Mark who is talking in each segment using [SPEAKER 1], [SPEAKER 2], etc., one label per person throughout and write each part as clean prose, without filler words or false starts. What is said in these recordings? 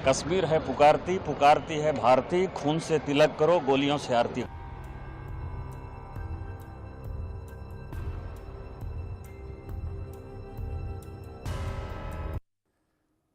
[SPEAKER 1] कश्मीर है पुकारती, पुकारती है भारती, खून से तिलक करो, गोलियों से आरती।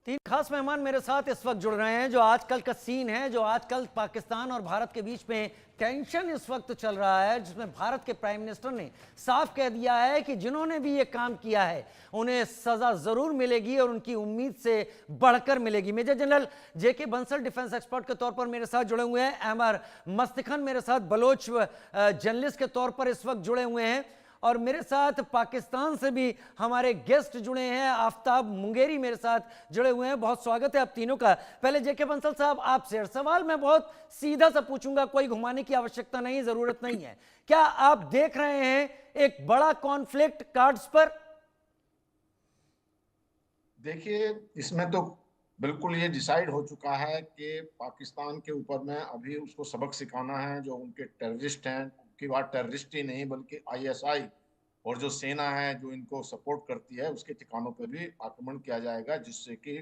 [SPEAKER 2] तीन खास मेहमान मेरे साथ इस वक्त जुड़ रहे हैं। जो आजकल का सीन है, जो आजकल पाकिस्तान और भारत के बीच में टेंशन इस वक्त चल रहा है, जिसमें भारत के प्राइम मिनिस्टर ने साफ कह दिया है कि जिन्होंने भी ये काम किया है उन्हें सजा जरूर मिलेगी और उनकी उम्मीद से बढ़कर मिलेगी। मेजर जनरल जेके बंसल डिफेंस एक्सपर्ट के तौर पर मेरे साथ जुड़े हुए हैं। एमआर मस्तिखन मेरे साथ बलोच जर्नलिस्ट के तौर पर इस वक्त जुड़े हुए हैं। और मेरे साथ पाकिस्तान से भी हमारे गेस्ट जुड़े हैं, आफ्ताब मुंगेरी मेरे साथ जुड़े हुए हैं। बहुत स्वागत है आप तीनों का। पहले जेके बंसल साहब आपसे सवाल मैं बहुत सीधा सा पूछूंगा, कोई घुमाने की आवश्यकता नहीं, जरूरत नहीं है। क्या आप देख रहे हैं एक बड़ा कॉन्फ्लिक्ट कार्ड्स पर?
[SPEAKER 3] देखिए, इसमें तो बिल्कुल ये डिसाइड हो चुका है कि पाकिस्तान के ऊपर में अभी उसको सबक सिखाना है। जो उनके टेररिस्ट हैं, उनकी बात टेररिस्ट ही नहीं बल्कि आईएसआई और जो सेना है जो इनको सपोर्ट करती है उसके ठिकानों पर भी आक्रमण किया जाएगा, जिससे कि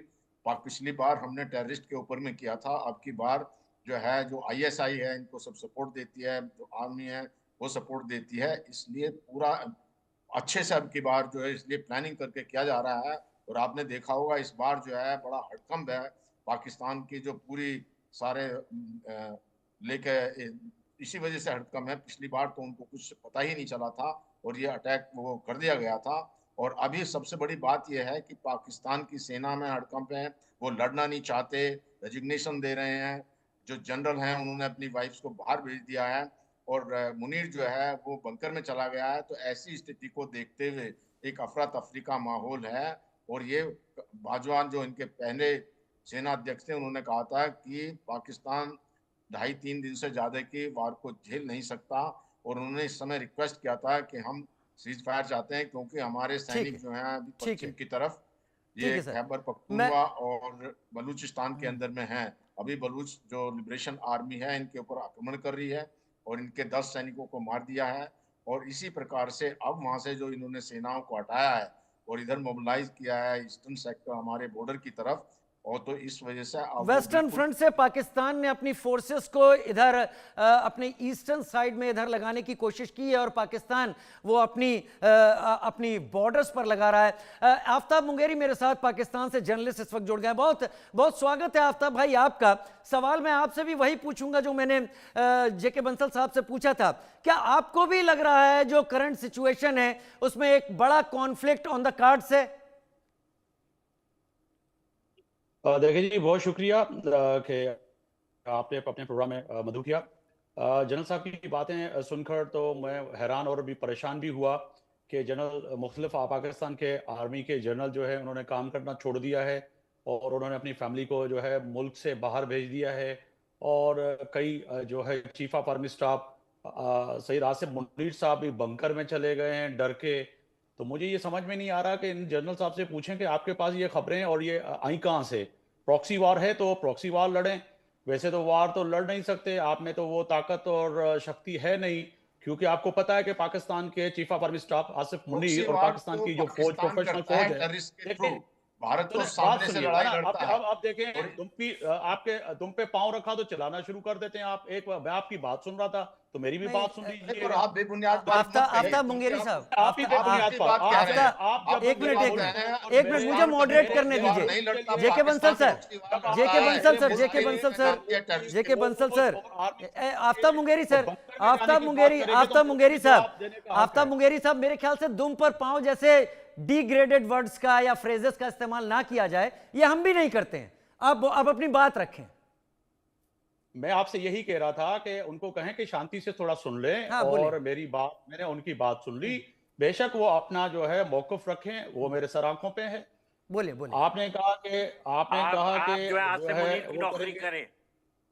[SPEAKER 3] पिछली बार हमने टेररिस्ट के ऊपर में किया था, अब की बार जो है जो आईएसआई है इनको सब सपोर्ट देती है, जो आर्मी है वो सपोर्ट देती है। इसलिए पूरा अच्छे से अब की बार जो है इसलिए प्लानिंग करके किया जा रहा है। और आपने देखा होगा इस बार जो है बड़ा हड़कंप है पाकिस्तान की, जो पूरी सारे लेके इसी वजह से हड़कंप है। पिछली बार तो उनको कुछ पता ही नहीं चला था और ये अटैक वो कर दिया गया था। और अभी सबसे बड़ी बात यह है कि पाकिस्तान की सेना में हड़कंप है, वो लड़ना नहीं चाहते, रेजिग्नेशन दे रहे हैं। जो जनरल हैं उन्होंने अपनी वाइफ्स को बाहर भेज दिया है और मुनीर जो है वो बंकर में चला गया है। तो ऐसी स्थिति को देखते हुए एक अफरा तफरी का माहौल है। और ये बाजवान जो इनके पहले सेना अध्यक्ष थे उन्होंने कहा था कि पाकिस्तान 2.5-3 दिन से ज्यादा की वार को झेल नहीं सकता। और उन्होंने इस समय रिक्वेस्ट किया था कि हम सीज फायर चाहते हैं, क्योंकि हमारे सैनिक जो हैं अभी पश्चिम की तरफ
[SPEAKER 2] ठीक
[SPEAKER 3] ये
[SPEAKER 2] है सर।
[SPEAKER 3] खैबर
[SPEAKER 2] मैं
[SPEAKER 3] पख्तूनख्वा और बलूचिस्तान के अंदर में हैं। अभी बलूच जो लिबरेशन आर्मी है इनके ऊपर आक्रमण कर रही है और इनके 10 सैनिकों को मार दिया है। और इसी प्रकार से अब वहां से जो इन्होंने सेनाओं को हटाया है और इधर मोबिलाइज किया है ईस्टर्न सेक्टर हमारे बॉर्डर की तरफ, और तो इस वजह से अब वो
[SPEAKER 2] वेस्टर्न
[SPEAKER 3] बिल्कुल
[SPEAKER 2] फ्रंट से पाकिस्तान ने अपनी फोर्सेस को इधर अपने ईस्टर्न साइड में इधर लगाने की कोशिश की है और पाकिस्तान वो अपनी बॉर्डर्स पर लगा रहा है। आफ्ताब मुंगेरी मेरे साथ पाकिस्तान से जर्नलिस्ट इस वक्त जुड़ गए। बहुत बहुत स्वागत है आफ्ताब भाई आपका। सवाल मैं आपसे भी वही पूछूंगा जो मैंने जेके बंसल साहब से पूछा था। क्या आपको भी लग रहा है जो करंट सिचुएशन है उसमें एक बड़ा कॉन्फ्लिक्ट ऑन द कार्ड्स है?
[SPEAKER 4] देखिए जी, बहुत शुक्रिया कि आपने अपने प्रोग्राम में मदऊ किया। जनरल साहब की बातें सुनकर तो मैं हैरान और भी परेशान भी हुआ कि जनरल मुख्तलिफ पाकिस्तान के आर्मी के जनरल जो है उन्होंने काम करना छोड़ दिया है और उन्होंने अपनी फैमिली को जो है मुल्क से बाहर भेज दिया है। और कई जो है chief of army staff Syed Asif Munir साहब भी बंकर में चले गए हैं डर के। तो मुझे ये समझ में नहीं आ रहा कि इन जनरल साहब से पूछें कि आपके पास ये खबरें और ये आई कहाँ से। प्रॉक्सी वार है तो प्रॉक्सी वार लड़ें, वैसे तो वार तो लड़ नहीं सकते, आप में तो वो ताकत और शक्ति है नहीं, क्योंकि आपको पता है कि पाकिस्तान के chief of army staff Asif
[SPEAKER 3] proxy
[SPEAKER 4] Munir और
[SPEAKER 3] वार
[SPEAKER 4] पाकिस्तान
[SPEAKER 3] तो
[SPEAKER 4] की जो फौज
[SPEAKER 3] पाकिस्तान
[SPEAKER 4] प्रोफेशनल
[SPEAKER 3] करता है
[SPEAKER 4] फौज है।
[SPEAKER 3] टेररिस्ट के थ्रू।
[SPEAKER 4] लेकिन
[SPEAKER 3] भारत तो
[SPEAKER 4] बात
[SPEAKER 3] सामने से
[SPEAKER 4] सुनिएगा
[SPEAKER 3] लड़ाई
[SPEAKER 4] ना,
[SPEAKER 3] लड़ता है।
[SPEAKER 4] अब देखें
[SPEAKER 3] और
[SPEAKER 4] आपके तुम पे पांव रखा तो चलाना शुरू कर देते हैं आप। एक मैं आपकी बात सुन रहा था तो मेरी भी
[SPEAKER 2] नहीं,
[SPEAKER 4] बात सुन
[SPEAKER 3] पर
[SPEAKER 4] लीजिएगा।
[SPEAKER 3] आप बेबुनियाद बात मत कहिए,
[SPEAKER 2] आफ्ताब
[SPEAKER 3] क्योंकि
[SPEAKER 2] मुंगेरी साहब,
[SPEAKER 4] आप ही बेबुनियाद
[SPEAKER 3] आपकी
[SPEAKER 4] पर
[SPEAKER 3] बात कह रहे हैं।
[SPEAKER 4] आप जब
[SPEAKER 2] एक मिनट
[SPEAKER 3] बोल
[SPEAKER 2] एक
[SPEAKER 3] रहे
[SPEAKER 2] मिनट
[SPEAKER 3] हैं और
[SPEAKER 2] एक मिनट मुझे
[SPEAKER 3] पाकिस्तान
[SPEAKER 2] मॉडरेट
[SPEAKER 3] कभी
[SPEAKER 2] करने
[SPEAKER 3] वार
[SPEAKER 2] दीजिए।
[SPEAKER 3] नहीं लड़ता,
[SPEAKER 2] JK Bansal
[SPEAKER 3] Pakistan
[SPEAKER 2] sir,
[SPEAKER 3] proxy war लड़ता
[SPEAKER 2] जेके
[SPEAKER 3] है।
[SPEAKER 2] बंसल सर,
[SPEAKER 3] उसके
[SPEAKER 2] जेके
[SPEAKER 3] लिए
[SPEAKER 2] बंसल
[SPEAKER 3] नाम
[SPEAKER 2] सर,
[SPEAKER 3] दिया टेररिस्ट।
[SPEAKER 2] जेके बंसल सर, आफ्ताब मुंगेरी सर, आफ्ताब
[SPEAKER 4] तो
[SPEAKER 2] मुंगेरी साहब, आफ्ताब मुंगेरी साहब, मेरे ख्याल से दुम पर पांव जैसे डिग्रेडेड वर्ड्स का या फ्रेजेस का इस्तेमाल ना किया जाए, ये हम भी नहीं करते हैं। अब अपनी बात रखें।
[SPEAKER 4] मैं आपसे यही कह रहा था कि उनको कहें कि शांति से थोड़ा सुन लें
[SPEAKER 2] हाँ
[SPEAKER 4] और
[SPEAKER 2] बोलिए।
[SPEAKER 4] मेरी बात, मैंने उनकी बात सुन ली। बेशक वो अपना जो है मौकफ रखें, वो मेरे सर आंखों पे है।
[SPEAKER 2] बोलिए बोलिए।
[SPEAKER 4] आपने कहा कि
[SPEAKER 5] आप जो है आज
[SPEAKER 4] जो
[SPEAKER 5] से
[SPEAKER 4] है
[SPEAKER 5] मुनीर की
[SPEAKER 4] वो
[SPEAKER 5] नौकरी
[SPEAKER 4] करेंगे।
[SPEAKER 5] करें।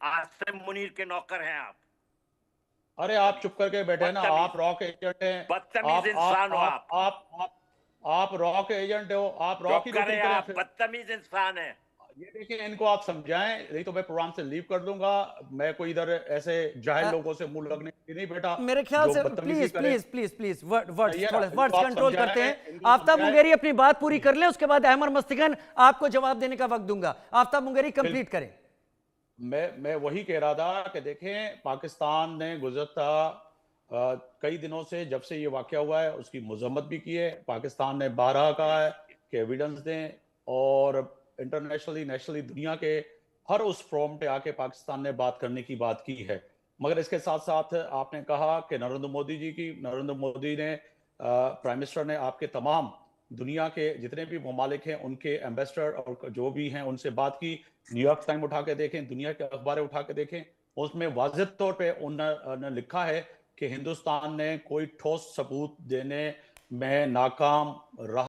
[SPEAKER 5] आज से मुनीर के नौकर हैं आप।
[SPEAKER 4] अरे आप चुप करके बैठे हैं ना,
[SPEAKER 5] बदतमीज,
[SPEAKER 4] आप रॉ के एजेंट हैं।
[SPEAKER 5] बदतमीज इंसान हो आप।
[SPEAKER 4] आप रॉ के एजेंट हो, आप रॉ
[SPEAKER 5] चुप
[SPEAKER 4] की
[SPEAKER 5] करें,
[SPEAKER 4] नौकरी करें
[SPEAKER 5] आप
[SPEAKER 4] फिर।
[SPEAKER 5] बदतमीज इंसान हैं।
[SPEAKER 4] ये देखिए, इनको आप समझाएं, नहीं तो मैं प्रोग्राम से लीव कर दूंगा। मैं कोई इधर ऐसे जाहिल लोगों से मुंह लगने के लिए नहीं बैठा
[SPEAKER 2] मेरे ख्याल
[SPEAKER 4] जो
[SPEAKER 2] से
[SPEAKER 4] बदतमीजी
[SPEAKER 2] प्लीज
[SPEAKER 4] करें।
[SPEAKER 2] प्लीज प्लीज प्लीज वर्ड्स
[SPEAKER 4] भैया,
[SPEAKER 2] थोड़े
[SPEAKER 4] इनको
[SPEAKER 2] वर्ड्स
[SPEAKER 4] आप
[SPEAKER 2] कंट्रोल करते
[SPEAKER 4] समझाएं,
[SPEAKER 2] हैं।
[SPEAKER 4] इनको
[SPEAKER 2] आफ्ताब
[SPEAKER 4] समझाएं।
[SPEAKER 2] मुंगेरी अपनी बात पूरी कर ले, उसके बाद अहमद मस्तिगन आपको जवाब देने का वक्त दूंगा। आफ्ताब मुंगेरी कंप्लीट करें।
[SPEAKER 4] मैं वही कह रहा था कि देखें, पाकिस्तान ने गुज़श्ता कई दिनों से, जब से ये वाक़या हुआ है, उसकी मज़म्मत भी की है। पाकिस्तान ने बारहा कहा है कि एविडेंस दें, और इंटरनेशनली, नेशनली, दुनिया के हर उस फोरम पे आके पाकिस्तान ने बात करने की बात की है। मगर इसके साथ साथ आपने कहा कि नरेंद्र मोदी ने, प्राइम मिनिस्टर ने आपके तमाम दुनिया के जितने भी ममालिक हैं उनके एम्बेसडर और जो भी हैं उनसे बात की। न्यूयॉर्क टाइम उठा के देखें, दुनिया के अखबारें उठा के देखें, उसमें वाज़ेह तौर पे उन्होंने लिखा है कि हिंदुस्तान ने कोई ठोस सबूत देने में नाकाम रहा।